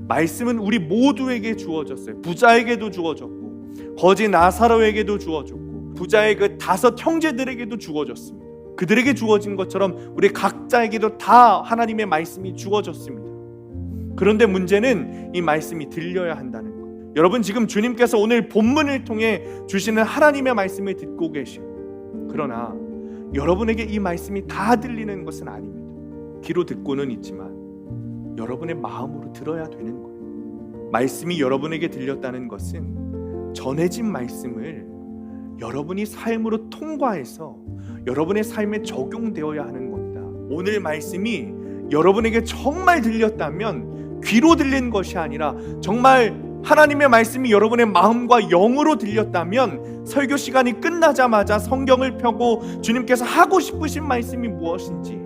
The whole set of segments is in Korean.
말씀은 우리 모두에게 주어졌어요. 부자에게도 주어졌고 거지 나사로에게도 주어졌고 부자의 그 5 형제들에게도 주어졌습니다. 그들에게 주어진 것처럼 우리 각자에게도 다 하나님의 말씀이 주어졌습니다. 그런데 문제는 이 말씀이 들려야 한다는 거예요. 여러분, 지금 주님께서 오늘 본문을 통해 주시는 하나님의 말씀을 듣고 계시고, 그러나 여러분에게 이 말씀이 다 들리는 것은 아닙니다. 귀로 듣고는 있지만 여러분의 마음으로 들어야 되는 거예요. 말씀이 여러분에게 들렸다는 것은 전해진 말씀을 여러분이 삶으로 통과해서 여러분의 삶에 적용되어야 하는 겁니다. 오늘 말씀이 여러분에게 정말 들렸다면 귀로 들린 것이 아니라 정말 하나님의 말씀이 여러분의 마음과 영으로 들렸다면 설교 시간이 끝나자마자 성경을 펴고 주님께서 하고 싶으신 말씀이 무엇인지,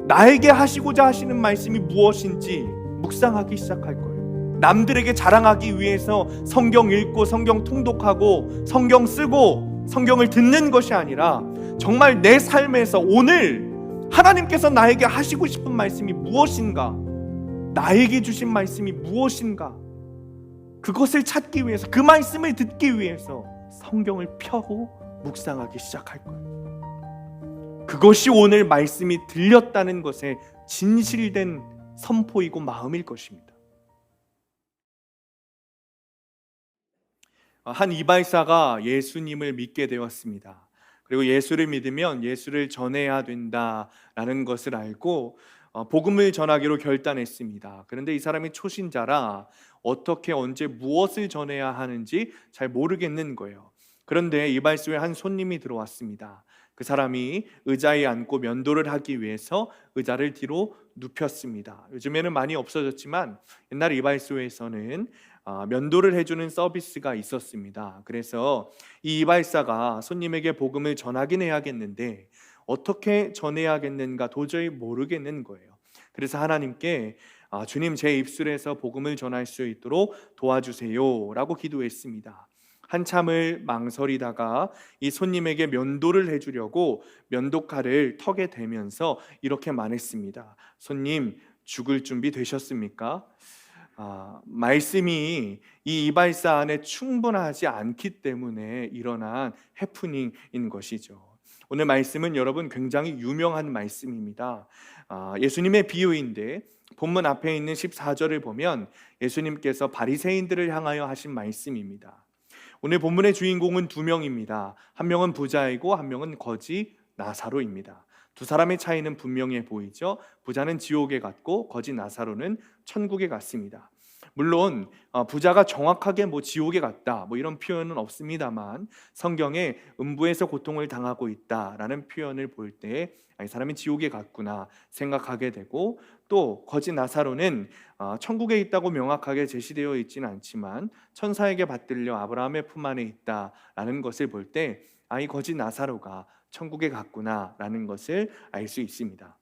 나에게 하시고자 하시는 말씀이 무엇인지 묵상하기 시작할 거예요. 남들에게 자랑하기 위해서 성경 읽고 성경 통독하고 성경 쓰고 성경을 듣는 것이 아니라 정말 내 삶에서 오늘 하나님께서 나에게 하시고 싶은 말씀이 무엇인가, 나에게 주신 말씀이 무엇인가, 그것을 찾기 위해서, 그 말씀을 듣기 위해서 성경을 펴고 묵상하기 시작할 거예요. 그것이 오늘 말씀이 들렸다는 것에 진실된 선포이고 마음일 것입니다. 한 이발사가 예수님을 믿게 되었습니다. 그리고 예수를 믿으면 예수를 전해야 된다라는 것을 알고 복음을 전하기로 결단했습니다. 그런데 이 사람이 초신자라 어떻게 언제 무엇을 전해야 하는지 잘 모르겠는 거예요. 그런데 이발소에 한 손님이 들어왔습니다. 그 사람이 의자에 앉고 면도를 하기 위해서 의자를 뒤로 눕혔습니다. 요즘에는 많이 없어졌지만 옛날 이발소에서는 면도를 해주는 서비스가 있었습니다. 그래서 이 이발사가 손님에게 복음을 전하긴 해야겠는데 어떻게 전해야겠는가 도저히 모르겠는 거예요. 그래서 하나님께 주님, 제 입술에서 복음을 전할 수 있도록 도와주세요 라고 기도했습니다. 한참을 망설이다가 이 손님에게 면도를 해주려고 면도칼을 턱에 대면서 이렇게 말했습니다. 손님, 죽을 준비 되셨습니까? 말씀이 이 이발사 안에 충분하지 않기 때문에 일어난 해프닝인 것이죠. 오늘 말씀은 여러분 굉장히 유명한 말씀입니다. 예수님의 비유인데 본문 앞에 있는 14절을 보면 예수님께서 바리새인들을 향하여 하신 말씀입니다. 오늘 본문의 주인공은 2명입니다. 한 명은 부자이고 한 명은 거지 나사로입니다. 두 사람의 차이는 분명해 보이죠. 부자는 지옥에 갔고 거지 나사로는 천국에 갔습니다. 물론 부자가 정확하게 지옥에 갔다 이런 표현은 없습니다만 성경에 음부에서 고통을 당하고 있다라는 표현을 볼 때 이 사람이 지옥에 갔구나 생각하게 되고, 또 거지 나사로는 천국에 있다고 명확하게 제시되어 있지는 않지만 천사에게 받들려 아브라함의 품 안에 있다라는 것을 볼 때 이 거지 나사로가 천국에 갔구나라는 것을 알 수 있습니다.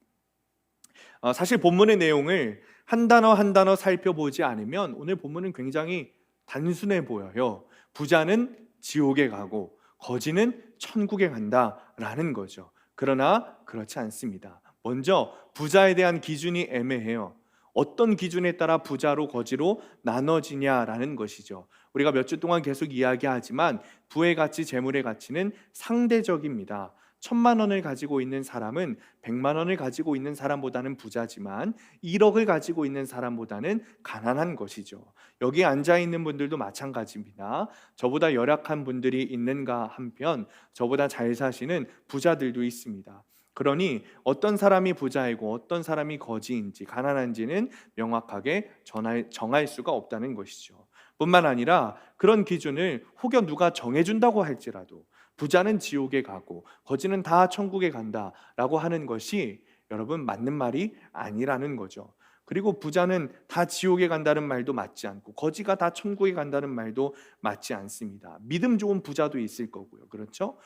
사실 본문의 내용을 한 단어 한 단어 살펴보지 않으면 오늘 본문은 굉장히 단순해 보여요. 부자는 지옥에 가고 거지는 천국에 간다라는 거죠. 그러나 그렇지 않습니다. 먼저 부자에 대한 기준이 애매해요. 어떤 기준에 따라 부자로 거지로 나눠지냐라는 것이죠. 우리가 몇 주 동안 계속 이야기하지만 부의 가치, 재물의 가치는 상대적입니다. 1,000만 원을 가지고 있는 사람은 100만 원을 가지고 있는 사람보다는 부자지만 1억을 가지고 있는 사람보다는 가난한 것이죠. 여기 앉아있는 분들도 마찬가지입니다. 저보다 열악한 분들이 있는가 한편 저보다 잘 사시는 부자들도 있습니다. 그러니 어떤 사람이 부자이고 어떤 사람이 거지인지 가난한지는 명확하게 정할 수가 없다는 것이죠. 뿐만 아니라 그런 기준을 혹여 누가 정해준다고 할지라도 부자는 지옥에 가고 거지는 다 천국에 간다라고 하는 것이 여러분 맞는 말이 아니라는 거죠. 그리고 부자는 다 지옥에 간다는 말도 맞지 않고 거지가 다 천국에 간다는 말도 맞지 않습니다. 믿음 좋은 부자도 있을 거고요. 그렇죠?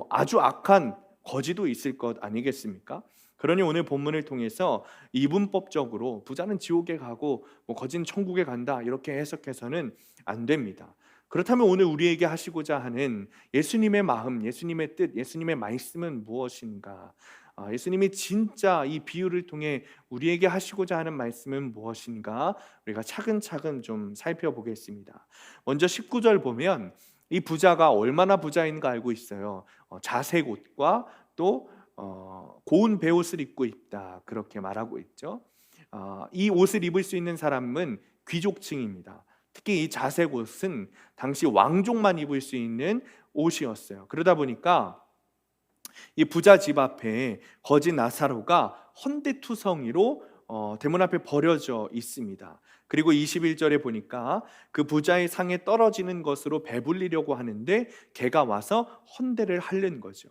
아주 악한 거지도 있을 것 아니겠습니까? 그러니 오늘 본문을 통해서 이분법적으로 부자는 지옥에 가고 거지는 천국에 간다 이렇게 해석해서는 안 됩니다. 그렇다면 오늘 우리에게 하시고자 하는 예수님의 마음, 예수님의 뜻, 예수님의 말씀은 무엇인가? 예수님이 진짜 이 비유를 통해 우리에게 하시고자 하는 말씀은 무엇인가 우리가 차근차근 좀 살펴보겠습니다. 먼저 19절 보면 이 부자가 얼마나 부자인가 알고 있어요. 자색 옷과 또 고운 베옷을 입고 있다, 그렇게 말하고 있죠. 이 옷을 입을 수 있는 사람은 귀족층입니다. 특히 이 자색 옷은 당시 왕족만 입을 수 있는 옷이었어요. 그러다 보니까 이 부자 집 앞에 거지 나사로가 헌데투성이로 대문 앞에 버려져 있습니다. 그리고 21절에 보니까 그 부자의 상에 떨어지는 것으로 배불리려고 하는데 개가 와서 헌대를 핥는 거죠.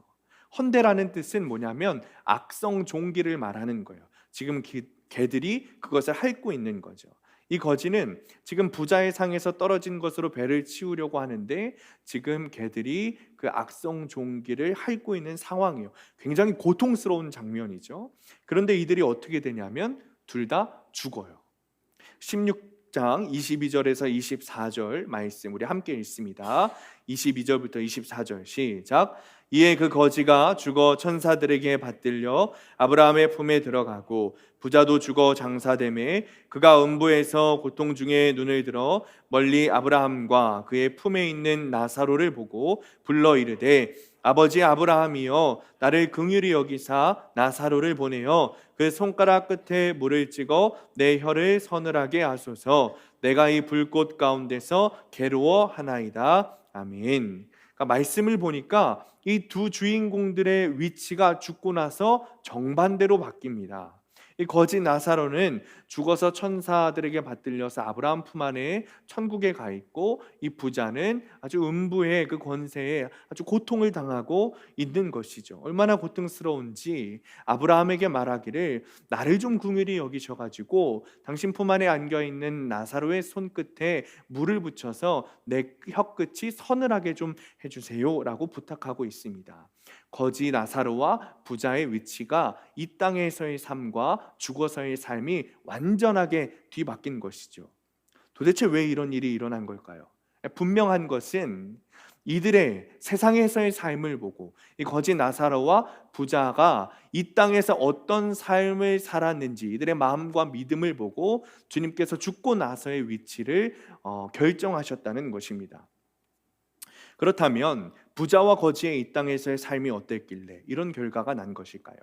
헌대라는 뜻은 뭐냐면 악성 종기를 말하는 거예요. 지금 개들이 그것을 핥고 있는 거죠. 이 거지는 지금 부자의 상에서 떨어진 것으로 배를 치우려고 하는데 지금 개들이 그 악성 종기를 핥고 있는 상황이에요. 굉장히 고통스러운 장면이죠. 그런데 이들이 어떻게 되냐면 둘 다 죽어요. 16장 22절에서 24절 말씀 우리 함께 읽습니다. 22절부터 24절 시작. 이에 그 거지가 죽어 천사들에게 받들려 아브라함의 품에 들어가고 부자도 죽어 장사되매 그가 음부에서 고통 중에 눈을 들어 멀리 아브라함과 그의 품에 있는 나사로를 보고 불러 이르되 아버지 아브라함이여 나를 긍휼히 여기사 나사로를 보내어 그 손가락 끝에 물을 찍어 내 혀를 서늘하게 하소서. 내가 이 불꽃 가운데서 괴로워하나이다. 아멘. 그러니까 말씀을 보니까 이 두 주인공들의 위치가 죽고 나서 정반대로 바뀝니다. 이 거지 나사로는 죽어서 천사들에게 받들려서 아브라함 품 안에 천국에 가 있고, 이 부자는 아주 음부의 그 권세에 아주 고통을 당하고 있는 것이죠. 얼마나 고통스러운지 아브라함에게 말하기를 나를 좀 긍휼히 여기셔가지고 당신 품 안에 안겨 있는 나사로의 손끝에 물을 붙여서 내 혀끝이 서늘하게 좀 해주세요라고 부탁하고 있습니다. 거지 나사로와 부자의 위치가 이 땅에서의 삶과 죽어서의 삶이 완전하게 뒤바뀐 것이죠. 도대체 왜 이런 일이 일어난 걸까요? 분명한 것은 이들의 세상에서의 삶을 보고 이 거지 나사로와 부자가 이 땅에서 어떤 삶을 살았는지 이들의 마음과 믿음을 보고 주님께서 죽고 나서의 위치를 결정하셨다는 것입니다. 그렇다면 부자와 거지의 이 땅에서의 삶이 어땠길래 이런 결과가 난 것일까요?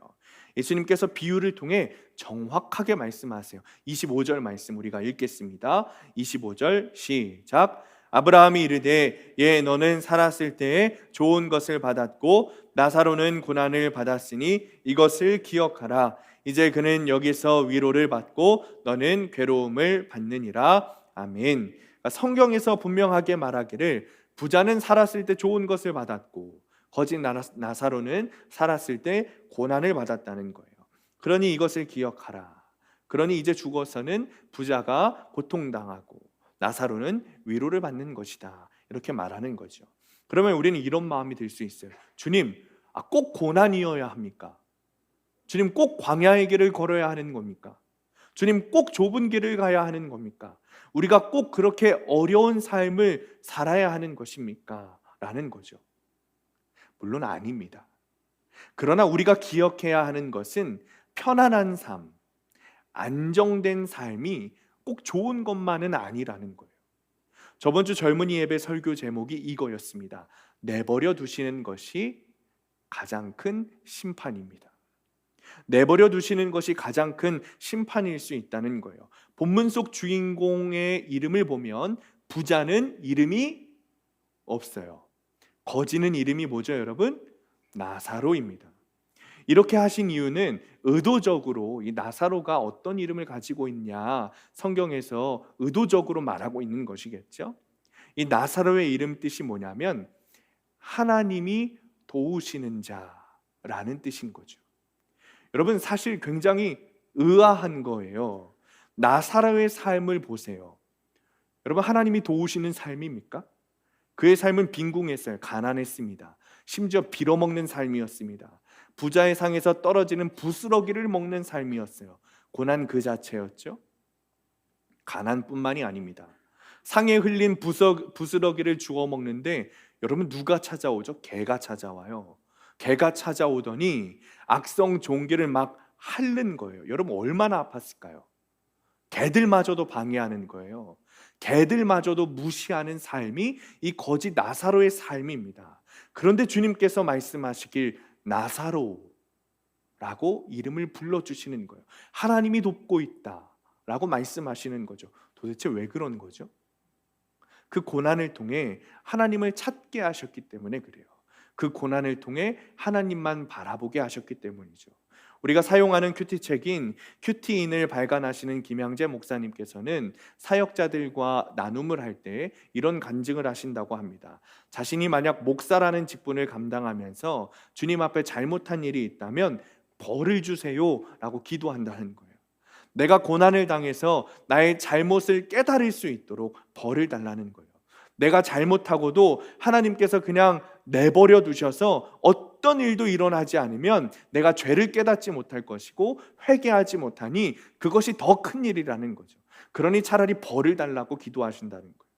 예수님께서 비유를 통해 정확하게 말씀하세요. 25절 말씀 우리가 읽겠습니다. 25절 시작. 아브라함이 이르되 너는 살았을 때에 좋은 것을 받았고 나사로는 고난을 받았으니 이것을 기억하라. 이제 그는 여기서 위로를 받고 너는 괴로움을 받느니라. 아멘. 성경에서 분명하게 말하기를 부자는 살았을 때 좋은 것을 받았고 거짓 나사로는 살았을 때 고난을 받았다는 거예요. 그러니 이것을 기억하라. 그러니 이제 죽어서는 부자가 고통당하고 나사로는 위로를 받는 것이다, 이렇게 말하는 거죠. 그러면 우리는 이런 마음이 들 수 있어요. 주님, 꼭 고난이어야 합니까? 주님, 꼭 광야의 길을 걸어야 하는 겁니까? 주님, 꼭 좁은 길을 가야 하는 겁니까? 우리가 꼭 그렇게 어려운 삶을 살아야 하는 것입니까? 라는 거죠. 물론 아닙니다. 그러나 우리가 기억해야 하는 것은 편안한 삶, 안정된 삶이 꼭 좋은 것만은 아니라는 거예요. 저번 주 젊은이 예배 설교 제목이 이거였습니다. 내버려 두시는 것이 가장 큰 심판입니다. 내버려 두시는 것이 가장 큰 심판일 수 있다는 거예요. 본문 속 주인공의 이름을 보면 부자는 이름이 없어요. 거지는 이름이 뭐죠, 여러분? 나사로입니다. 이렇게 하신 이유는 의도적으로 이 나사로가 어떤 이름을 가지고 있냐, 성경에서 의도적으로 말하고 있는 것이겠죠. 이 나사로의 이름 뜻이 뭐냐면 하나님이 도우시는 자라는 뜻인 거죠. 여러분, 사실 굉장히 의아한 거예요. 나사로의 삶을 보세요. 여러분, 하나님이 도우시는 삶입니까? 그의 삶은 빈궁했어요. 가난했습니다. 심지어 빌어먹는 삶이었습니다. 부자의 상에서 떨어지는 부스러기를 먹는 삶이었어요. 고난 그 자체였죠. 가난뿐만이 아닙니다. 상에 흘린 부스러기를 주워 먹는데 여러분, 누가 찾아오죠? 개가 찾아와요. 개가 찾아오더니 악성 종기를 막 핥는 거예요. 여러분 얼마나 아팠을까요? 개들마저도 방해하는 거예요. 개들마저도 무시하는 삶이 이 거지 나사로의 삶입니다. 그런데 주님께서 말씀하시길 나사로라고 이름을 불러주시는 거예요. 하나님이 돕고 있다라고 말씀하시는 거죠. 도대체 왜 그런 거죠? 그 고난을 통해 하나님을 찾게 하셨기 때문에 그래요. 그 고난을 통해 하나님만 바라보게 하셨기 때문이죠. 우리가 사용하는 큐티책인 큐티인을 발간하시는 김양재 목사님께서는 사역자들과 나눔을 할 때 이런 간증을 하신다고 합니다. 자신이 만약 목사라는 직분을 감당하면서 주님 앞에 잘못한 일이 있다면 벌을 주세요 라고 기도한다는 거예요. 내가 고난을 당해서 나의 잘못을 깨달을 수 있도록 벌을 달라는 거예요. 내가 잘못하고도 하나님께서 그냥 내버려 두셔서 어떤 일도 일어나지 않으면 내가 죄를 깨닫지 못할 것이고 회개하지 못하니 그것이 더 큰 일이라는 거죠. 그러니 차라리 벌을 달라고 기도하신다는 거예요.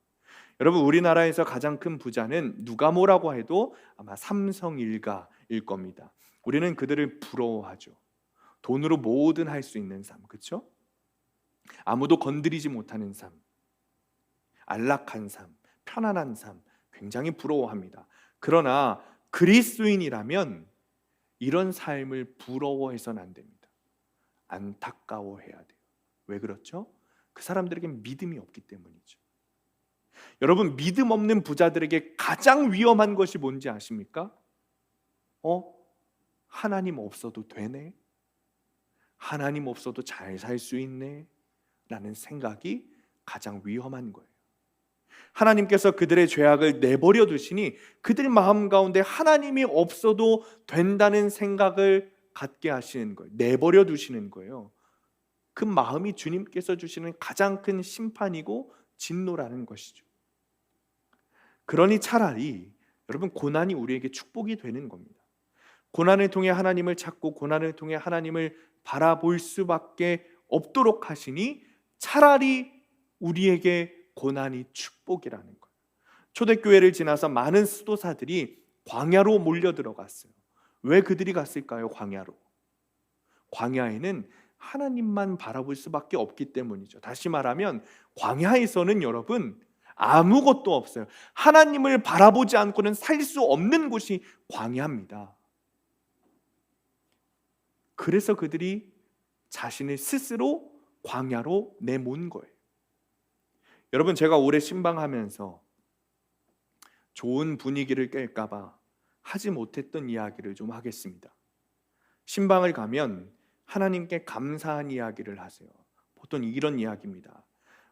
여러분 우리나라에서 가장 큰 부자는 누가 뭐라고 해도 아마 삼성 일가일 겁니다. 우리는 그들을 부러워하죠. 돈으로 뭐든 할 수 있는 삶, 그렇죠? 아무도 건드리지 못하는 삶, 안락한 삶, 편안한 삶 굉장히 부러워합니다. 그러나 그리스도인이라면 이런 삶을 부러워해서는 안 됩니다. 안타까워해야 돼요. 왜 그렇죠? 그 사람들에겐 믿음이 없기 때문이죠. 여러분 믿음 없는 부자들에게 가장 위험한 것이 뭔지 아십니까? 하나님 없어도 되네? 하나님 없어도 잘 살 수 있네? 라는 생각이 가장 위험한 거예요. 하나님께서 그들의 죄악을 내버려 두시니 그들 마음 가운데 하나님이 없어도 된다는 생각을 갖게 하시는 거예요. 내버려 두시는 거예요. 그 마음이 주님께서 주시는 가장 큰 심판이고 진노라는 것이죠. 그러니 차라리 여러분 고난이 우리에게 축복이 되는 겁니다. 고난을 통해 하나님을 찾고 고난을 통해 하나님을 바라볼 수밖에 없도록 하시니 차라리 우리에게 고난이 축복이라는 거예요. 초대교회를 지나서 많은 수도사들이 광야로 몰려 들어갔어요. 왜 그들이 갔을까요? 광야로. 광야에는 하나님만 바라볼 수밖에 없기 때문이죠. 다시 말하면 광야에서는 여러분 아무것도 없어요. 하나님을 바라보지 않고는 살 수 없는 곳이 광야입니다. 그래서 그들이 자신을 스스로 광야로 내몬 거예요. 여러분 제가 올해 신방하면서 좋은 분위기를 깰까 봐 하지 못했던 이야기를 좀 하겠습니다. 신방을 가면 하나님께 감사한 이야기를 하세요. 보통 이런 이야기입니다.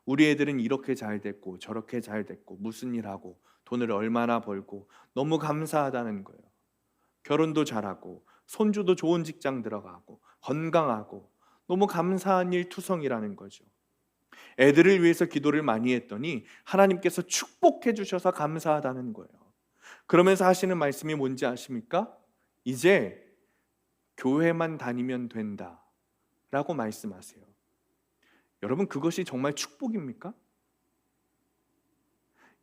우리 애들은 이렇게 잘 됐고 저렇게 잘 됐고 무슨 일하고 돈을 얼마나 벌고 너무 감사하다는 거예요. 결혼도 잘하고 손주도 좋은 직장 들어가고 건강하고 너무 감사한 일 투성이라는 거죠. 애들을 위해서 기도를 많이 했더니 하나님께서 축복해 주셔서 감사하다는 거예요. 그러면서 하시는 말씀이 뭔지 아십니까? 이제 교회만 다니면 된다 라고 말씀하세요. 여러분 그것이 정말 축복입니까?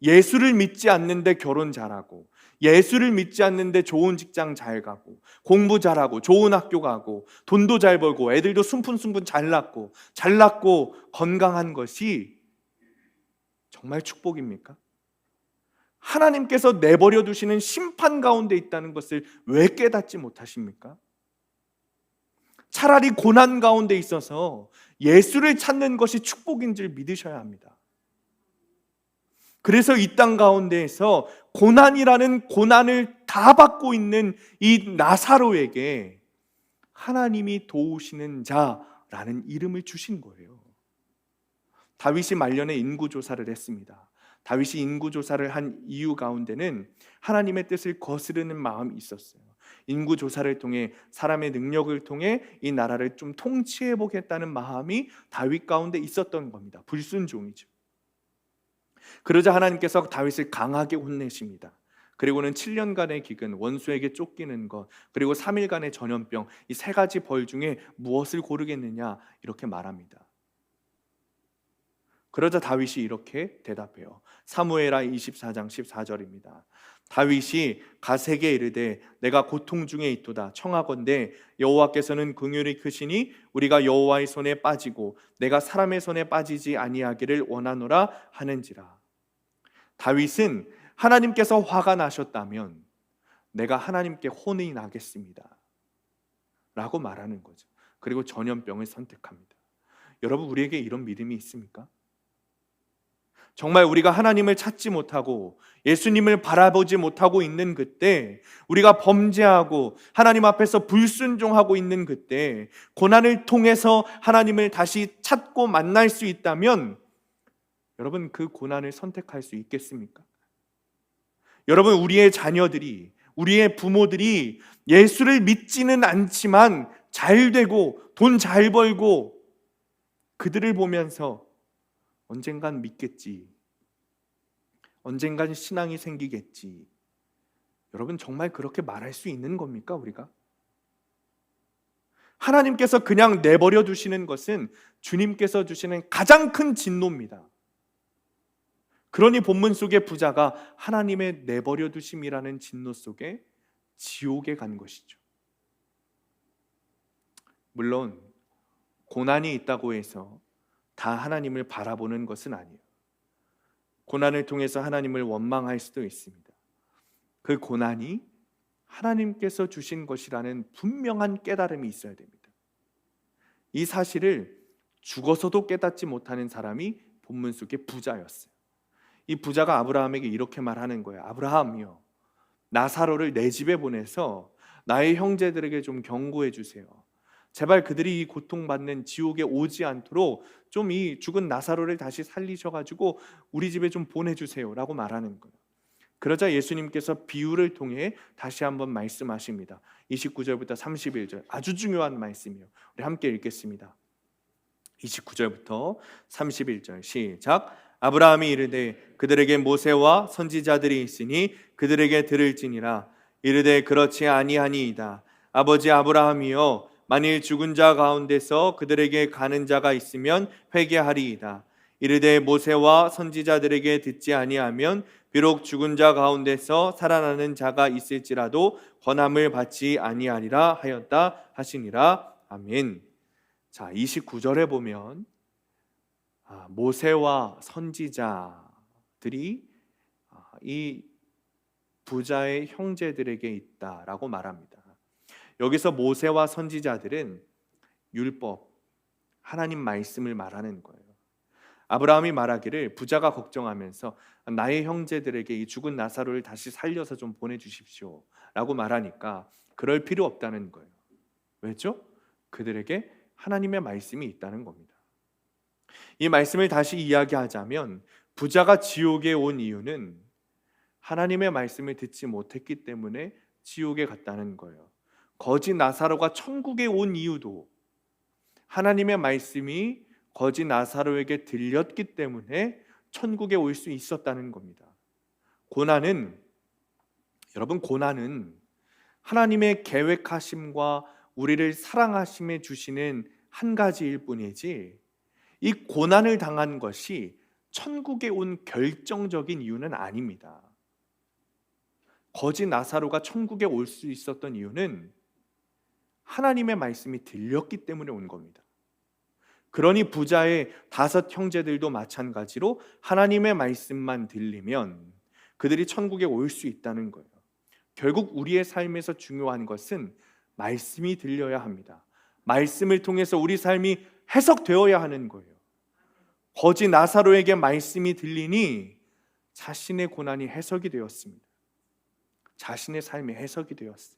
예수를 믿지 않는데 결혼 잘하고 예수를 믿지 않는데 좋은 직장 잘 가고 공부 잘하고 좋은 학교 가고 돈도 잘 벌고 애들도 순푼순푼 잘 낳고 건강한 것이 정말 축복입니까? 하나님께서 내버려 두시는 심판 가운데 있다는 것을 왜 깨닫지 못하십니까? 차라리 고난 가운데 있어서 예수를 찾는 것이 축복인 줄 믿으셔야 합니다. 그래서 이 땅 가운데에서 고난이라는 고난을 다 받고 있는 이 나사로에게 하나님이 도우시는 자라는 이름을 주신 거예요. 다윗이 말년에 인구조사를 했습니다. 다윗이 인구조사를 한 이유 가운데는 하나님의 뜻을 거스르는 마음이 있었어요. 인구조사를 통해 사람의 능력을 통해 이 나라를 좀 통치해 보겠다는 마음이 다윗 가운데 있었던 겁니다. 불순종이죠. 그러자 하나님께서 다윗을 강하게 혼내십니다. 그리고는 7년간의 기근, 원수에게 쫓기는 것, 그리고 3일간의 전염병, 이 세 가지 벌 중에 무엇을 고르겠느냐 이렇게 말합니다. 그러자 다윗이 이렇게 대답해요. 사무엘하 24장 14절입니다. 다윗이 가세게 이르되 내가 고통 중에 있도다. 청하건대 여호와께서는 긍휼이 크시니 우리가 여호와의 손에 빠지고 내가 사람의 손에 빠지지 아니하기를 원하노라 하는지라. 다윗은 하나님께서 화가 나셨다면 내가 하나님께 혼이 나겠습니다 라고 말하는 거죠. 그리고 전염병을 선택합니다. 여러분, 우리에게 이런 믿음이 있습니까? 정말 우리가 하나님을 찾지 못하고 예수님을 바라보지 못하고 있는 그때, 우리가 범죄하고 하나님 앞에서 불순종하고 있는 그때 고난을 통해서 하나님을 다시 찾고 만날 수 있다면 여러분, 그 고난을 선택할 수 있겠습니까? 여러분, 우리의 자녀들이, 우리의 부모들이 예수를 믿지는 않지만 잘 되고 돈 잘 벌고 그들을 보면서 언젠간 믿겠지, 언젠간 신앙이 생기겠지, 여러분 정말 그렇게 말할 수 있는 겁니까? 우리가? 하나님께서 그냥 내버려 두시는 것은 주님께서 주시는 가장 큰 진노입니다. 그러니 본문 속의 부자가 하나님의 내버려 두심이라는 진노 속에 지옥에 간 것이죠. 물론 고난이 있다고 해서 다 하나님을 바라보는 것은 아니에요. 고난을 통해서 하나님을 원망할 수도 있습니다. 그 고난이 하나님께서 주신 것이라는 분명한 깨달음이 있어야 됩니다. 이 사실을 죽어서도 깨닫지 못하는 사람이 본문 속의 부자였어요. 이 부자가 아브라함에게 이렇게 말하는 거예요. 아브라함이요, 나사로를 내 집에 보내서 나의 형제들에게 좀 경고해 주세요. 제발 그들이 이 고통받는 지옥에 오지 않도록 좀 이 죽은 나사로를 다시 살리셔가지고 우리 집에 좀 보내주세요 라고 말하는 거예요. 그러자 예수님께서 비유를 통해 다시 한번 말씀하십니다. 29절부터 31절, 아주 중요한 말씀이에요. 우리 함께 읽겠습니다. 29절부터 31절 시작. 아브라함이 이르되 그들에게 모세와 선지자들이 있으니 그들에게 들을지니라. 이르되 그렇지 아니하니이다. 아버지 아브라함이여, 만일 죽은 자 가운데서 그들에게 가는 자가 있으면 회개하리이다. 이르되 모세와 선지자들에게 듣지 아니하면 비록 죽은 자 가운데서 살아나는 자가 있을지라도 권함을 받지 아니하리라 하였다 하시니라. 아멘. 자, 29절에 보면 모세와 선지자들이 이 부자의 형제들에게 있다라고 말합니다. 여기서 모세와 선지자들은 율법, 하나님 말씀을 말하는 거예요. 아브라함이 말하기를 부자가 걱정하면서 나의 형제들에게 이 죽은 나사로를 다시 살려서 좀 보내주십시오 라고 말하니까 그럴 필요 없다는 거예요. 왜죠? 그들에게 하나님의 말씀이 있다는 겁니다. 이 말씀을 다시 이야기하자면 부자가 지옥에 온 이유는 하나님의 말씀을 듣지 못했기 때문에 지옥에 갔다는 거예요. 거지 나사로가 천국에 온 이유도 하나님의 말씀이 거지 나사로에게 들렸기 때문에 천국에 올 수 있었다는 겁니다. 여러분, 고난은 하나님의 계획하심과 우리를 사랑하심에 주시는 한 가지일 뿐이지, 이 고난을 당한 것이 천국에 온 결정적인 이유는 아닙니다. 거지 나사로가 천국에 올 수 있었던 이유는 하나님의 말씀이 들렸기 때문에 온 겁니다. 그러니 부자의 5 형제들도 마찬가지로 하나님의 말씀만 들리면 그들이 천국에 올 수 있다는 거예요. 결국 우리의 삶에서 중요한 것은 말씀이 들려야 합니다. 말씀을 통해서 우리 삶이 해석되어야 하는 거예요. 거지 나사로에게 말씀이 들리니 자신의 고난이 해석이 되었습니다. 자신의 삶이 해석이 되었어요.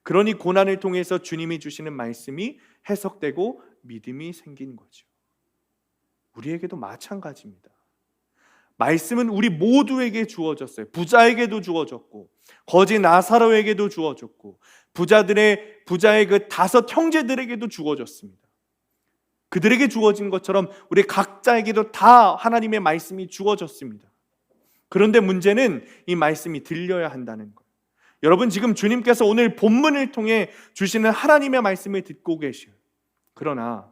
그러니 고난을 통해서 주님이 주시는 말씀이 해석되고 믿음이 생긴 거죠. 우리에게도 마찬가지입니다. 말씀은 우리 모두에게 주어졌어요. 부자에게도 주어졌고 거지 나사로에게도 주어졌고 부자의 그 5 형제들에게도 주어졌습니다. 그들에게 주어진 것처럼 우리 각자에게도 다 하나님의 말씀이 주어졌습니다. 그런데 문제는 이 말씀이 들려야 한다는 거예요. 여러분, 지금 주님께서 오늘 본문을 통해 주시는 하나님의 말씀을 듣고 계셔요. 그러나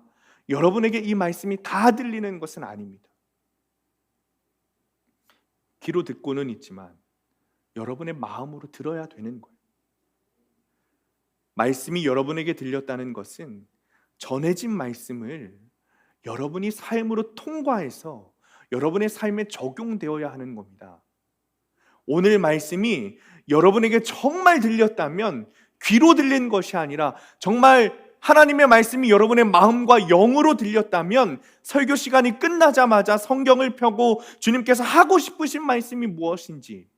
여러분에게 이 말씀이 다 들리는 것은 아닙니다. 귀로 듣고는 있지만 여러분의 마음으로 들어야 되는 거예요. 말씀이 여러분에게 들렸다는 것은 전해진 말씀을 여러분이 삶으로 통과해서 여러분의 삶에 적용되어야 하는 겁니다. 오늘 말씀이 여러분에게 정말 들렸다면 귀로 들린 것이 아니라 정말 하나님의 말씀이 여러분의 마음과 영으로 들렸다면 설교 시간이 끝나자마자 성경을 펴고 주님께서 하고 싶으신 말씀이 무엇인지,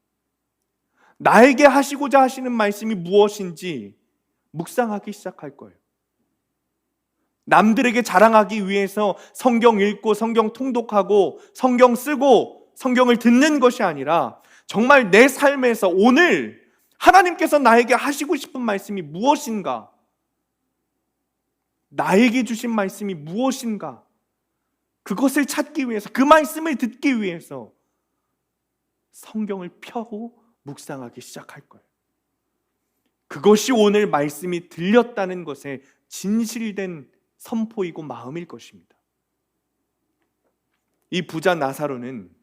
나에게 하시고자 하시는 말씀이 무엇인지 묵상하기 시작할 거예요. 남들에게 자랑하기 위해서 성경 읽고 성경 통독하고 성경 쓰고 성경을 듣는 것이 아니라 정말 내 삶에서 오늘 하나님께서 나에게 하시고 싶은 말씀이 무엇인가, 나에게 주신 말씀이 무엇인가, 그것을 찾기 위해서, 그 말씀을 듣기 위해서 성경을 펴고 묵상하기 시작할 거예요. 그것이 오늘 말씀이 들렸다는 것에 진실된 선포이고 마음일 것입니다. 이 부자 나사로는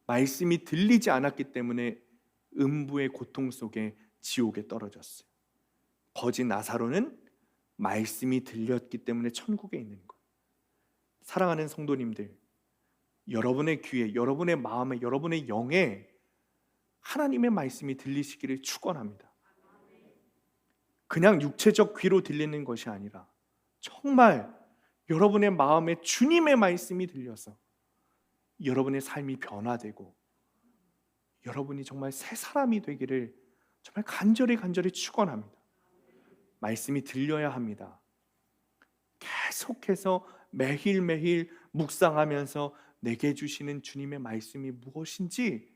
말씀이 들리지 않았기 때문에 음부의 고통 속에 지옥에 떨어졌어요. 거지 나사로는 말씀이 들렸기 때문에 천국에 있는 거예요. 사랑하는 성도님들, 여러분의 귀에, 여러분의 마음에, 여러분의 영에 하나님의 말씀이 들리시기를 축원합니다. 그냥 육체적 귀로 들리는 것이 아니라 정말 여러분의 마음에 주님의 말씀이 들려서 여러분의 삶이 변화되고 여러분이 정말 새 사람이 되기를 정말 간절히 축원합니다. 말씀이 들려야 합니다. 계속해서 매일매일 묵상하면서 내게 주시는 주님의 말씀이 무엇인지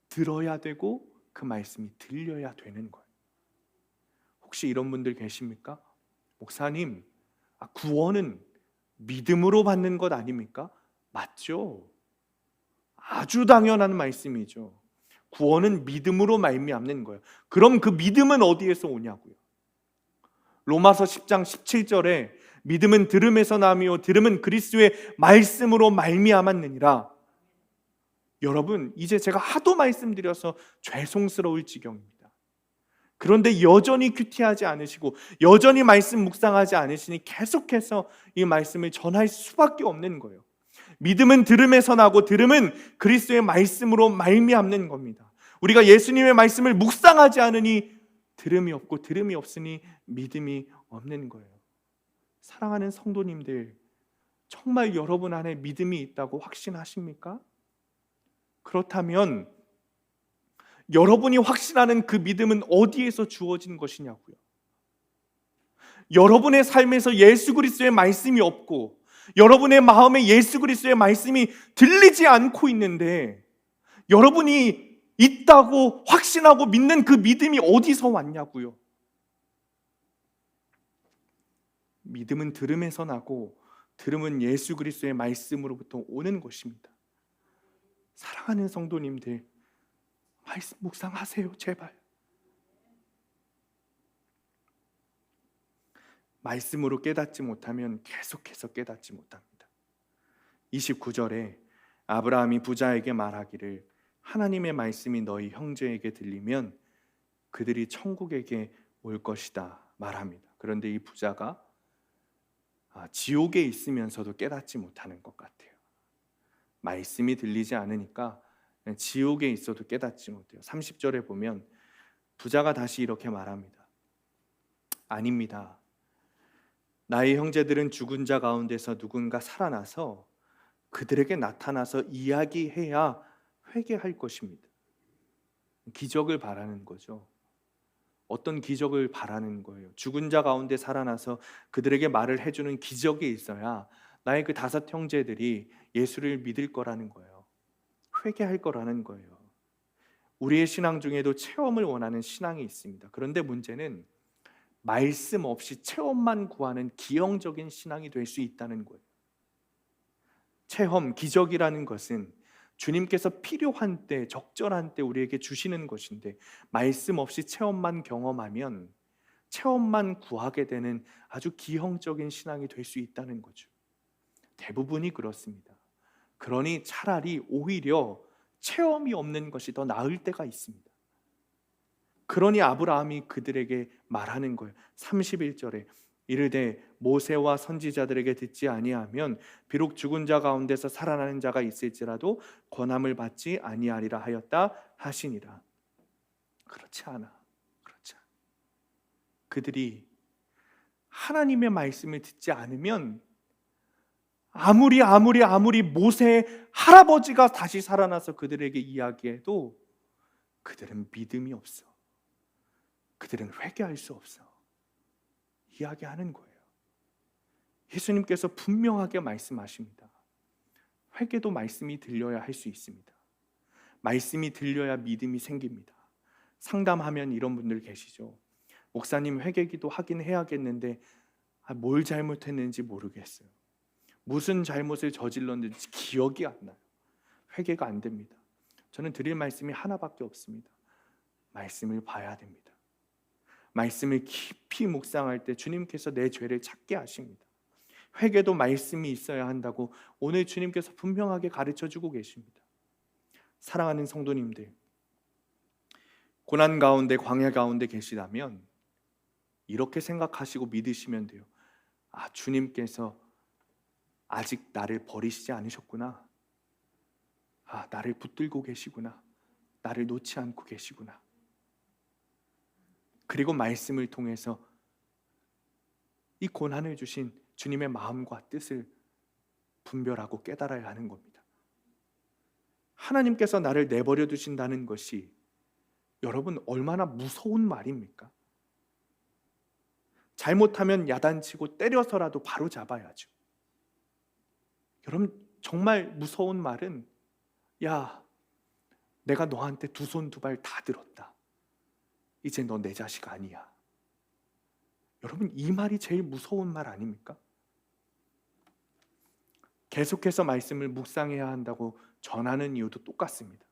들어야 되고 그 말씀이 들려야 되는 거예요. 혹시 이런 분들 계십니까? 목사님, 구원은 믿음으로 받는 것 아닙니까? 맞죠? 아주 당연한 말씀이죠. 구원은 믿음으로 말미암는 거예요. 그럼 그 믿음은 어디에서 오냐고요? 로마서 10장 17절에 믿음은 들음에서 나며 들음은 그리스도의 말씀으로 말미암았느니라. 여러분, 이제 제가 하도 말씀드려서 죄송스러울 지경입니다. 그런데 여전히 큐티하지 않으시고 여전히 말씀 묵상하지 않으시니 계속해서 이 말씀을 전할 수밖에 없는 거예요. 믿음은 들음에서 나고 들음은 그리스도의 말씀으로 말미암는 겁니다. 우리가 예수님의 말씀을 묵상하지 않으니 들음이 없고 들음이 없으니 믿음이 없는 거예요. 사랑하는 성도님들, 정말 여러분 안에 믿음이 있다고 확신하십니까? 그렇다면 여러분이 확신하는 그 믿음은 어디에서 주어진 것이냐고요. 여러분의 삶에서 예수 그리스도의 말씀이 없고 여러분의 마음에 예수 그리스도의 말씀이 들리지 않고 있는데 여러분이 있다고 확신하고 믿는 그 믿음이 어디서 왔냐고요. 믿음은 들음에서 나고 들음은 예수 그리스도의 말씀으로부터 오는 것입니다. 사랑하는 성도님들, 말씀 묵상하세요, 제발. 말씀으로 깨닫지 못하면 계속해서 깨닫지 못합니다. 29절에 아브라함이 부자에게 말하기를 하나님의 말씀이 너희 형제에게 들리면 그들이 천국에게 올 것이다 말합니다. 그런데 이 부자가 지옥에 있으면서도 깨닫지 못하는 것 같아요. 말씀이 들리지 않으니까 지옥에 있어도 깨닫지 못해요. 30절에 보면 부자가 다시 이렇게 말합니다. 아닙니다. 나의 형제들은 죽은 자 가운데서 누군가 살아나서 그들에게 나타나서 이야기해야 회개할 것입니다. 기적을 바라는 거죠. 어떤 기적을 바라는 거예요? 죽은 자 가운데 살아나서 그들에게 말을 해주는 기적이 있어야 나의 그 5 형제들이 예수를 믿을 거라는 거예요. 회개할 거라는 거예요. 우리의 신앙 중에도 체험을 원하는 신앙이 있습니다. 그런데 문제는 말씀 없이 체험만 구하는 기형적인 신앙이 될 수 있다는 거예요. 체험, 기적이라는 것은 주님께서 필요한 때, 적절한 때 우리에게 주시는 것인데 말씀 없이 체험만 경험하면 체험만 구하게 되는 아주 기형적인 신앙이 될 수 있다는 거죠. 대부분이 그렇습니다. 그러니 차라리 오히려 체험이 없는 것이 더 나을 때가 있습니다. 그러니 아브라함이 그들에게 말하는 거예요. 31절에 이르되 모세와 선지자들에게 듣지 아니하면 비록 죽은 자 가운데서 살아나는 자가 있을지라도 권함을 받지 아니하리라 하였다 하시니라. 그렇지 않아. 그렇지 않아. 그들이 하나님의 말씀을 듣지 않으면 아무리 모세의 할아버지가 다시 살아나서 그들에게 이야기해도 그들은 믿음이 없어. 그들은 회개할 수 없어. 이야기하는 거예요. 예수님께서 분명하게 말씀하십니다. 회개도 말씀이 들려야 할 수 있습니다. 말씀이 들려야 믿음이 생깁니다. 상담하면 이런 분들 계시죠. 목사님, 회개기도 하긴 해야겠는데 뭘 잘못했는지 모르겠어요. 무슨 잘못을 저질렀는지 기억이 안 나요. 회개가 안 됩니다. 저는 드릴 말씀이 하나밖에 없습니다. 말씀을 봐야 됩니다. 말씀을 깊이 묵상할 때 주님께서 내 죄를 찾게 하십니다. 회개도 말씀이 있어야 한다고 오늘 주님께서 분명하게 가르쳐주고 계십니다. 사랑하는 성도님들, 고난 가운데, 광야 가운데 계시다면 이렇게 생각하시고 믿으시면 돼요. 주님께서 아직 나를 버리시지 않으셨구나. 나를 붙들고 계시구나. 나를 놓지 않고 계시구나. 그리고 말씀을 통해서 이 고난을 주신 주님의 마음과 뜻을 분별하고 깨달아야 하는 겁니다. 하나님께서 나를 내버려 두신다는 것이 여러분 얼마나 무서운 말입니까? 잘못하면 야단치고 때려서라도 바로 잡아야죠. 여러분 정말 무서운 말은 야, 내가 너한테 두 손 두 발 다 들었다. 이제 너 내 자식 아니야. 여러분 이 말이 제일 무서운 말 아닙니까? 계속해서 말씀을 묵상해야 한다고 전하는 이유도 똑같습니다.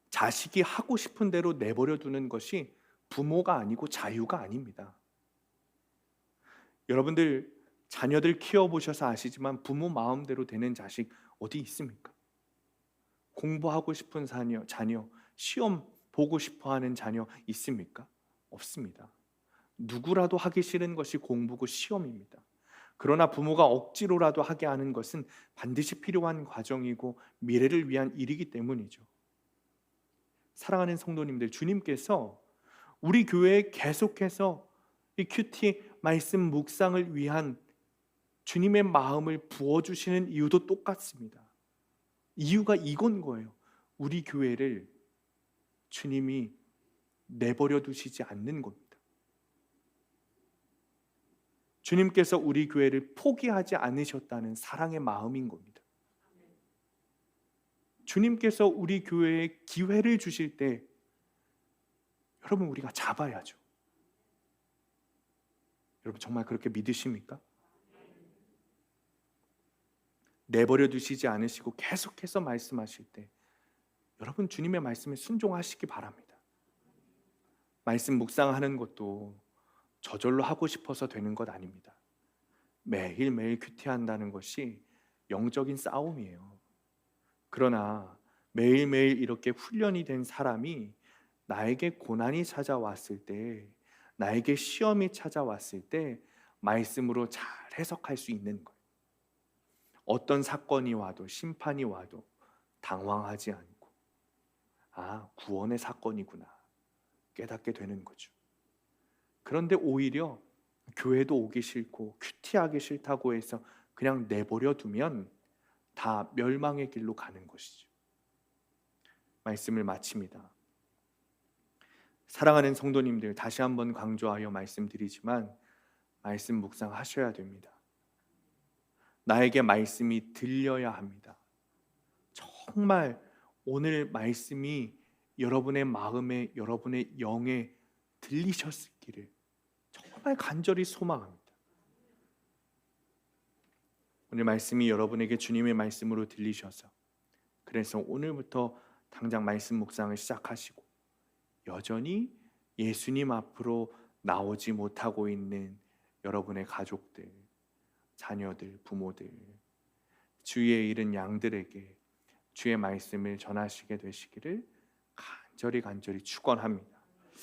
자식이 하고 싶은 대로 내버려 두는 것이 부모가 아니고 자유가 아닙니다. 여러분들 자녀들 키워보셔서 아시지만 부모 마음대로 되는 자식 어디 있습니까? 공부하고 싶은 자녀, 시험 보고 싶어하는 자녀 있습니까? 없습니다. 누구라도 하기 싫은 것이 공부고 시험입니다. 그러나 부모가 억지로라도 하게 하는 것은 반드시 필요한 과정이고 미래를 위한 일이기 때문이죠. 사랑하는 성도님들, 주님께서 우리 교회에 계속해서 이 큐티 말씀 묵상을 위한 주님의 마음을 부어주시는 이유도 똑같습니다. 이유가 이건 거예요. 우리 교회를 주님이 내버려 두시지 않는 겁니다. 주님께서 우리 교회를 포기하지 않으셨다는 사랑의 마음인 겁니다. 주님께서 우리 교회에 기회를 주실 때 여러분 우리가 잡아야죠. 여러분 정말 그렇게 믿으십니까? 내버려 두시지 않으시고 계속해서 말씀하실 때 여러분 주님의 말씀에 순종하시기 바랍니다. 말씀 묵상하는 것도 저절로 하고 싶어서 되는 것 아닙니다. 매일매일 큐티한다는 것이 영적인 싸움이에요. 그러나 매일매일 이렇게 훈련이 된 사람이 나에게 고난이 찾아왔을 때, 나에게 시험이 찾아왔을 때 말씀으로 잘 해석할 수 있는 거예요. 어떤 사건이 와도 심판이 와도 당황하지 않고 구원의 사건이구나 깨닫게 되는 거죠. 그런데 오히려 교회도 오기 싫고 큐티하기 싫다고 해서 그냥 내버려 두면 다 멸망의 길로 가는 것이죠. 말씀을 마칩니다. 사랑하는 성도님들, 다시 한번 강조하여 말씀드리지만 말씀 묵상하셔야 됩니다. 나에게 말씀이 들려야 합니다. 정말 오늘 말씀이 여러분의 마음에, 여러분의 영에 들리셨기를 정말 간절히 소망합니다. 오늘 말씀이 여러분에게 주님의 말씀으로 들리셔서 그래서 오늘부터 당장 말씀 묵상을 시작하시고 여전히 예수님 앞으로 나오지 못하고 있는 여러분의 가족들, 자녀들, 부모들, 주위에 잃은 양들에게 주의 말씀을 전하시게 되시기를 간절히 축원합니다.